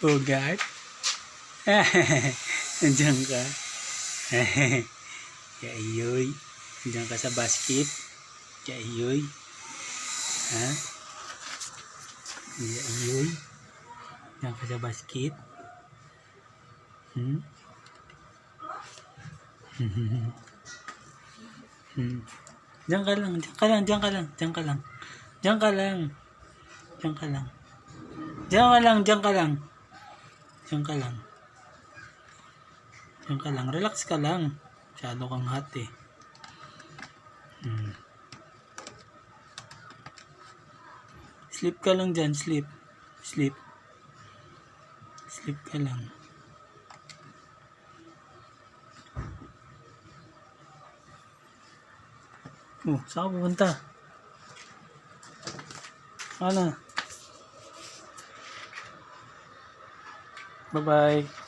Ugat. Nandiyan ka. Yayoy. Nandiyan ka sa basket. Yayoy. Ha? Yayoy. Nandiyan ka sa basket. Hmm? Diyan ka lang, diyan ka lang, diyan ka lang, diyan ka lang. Diyan ka lang. Diyan ka lang. Diyan ka lang, diyan ka lang. Diyan ka lang. Diyan ka lang. Relax ka lang. Masyado kang hot eh. Sleep ka lang dyan, sleep. Sleep. Sleep ka lang. Oh, saan ka pupunta? Ano? Bye-bye.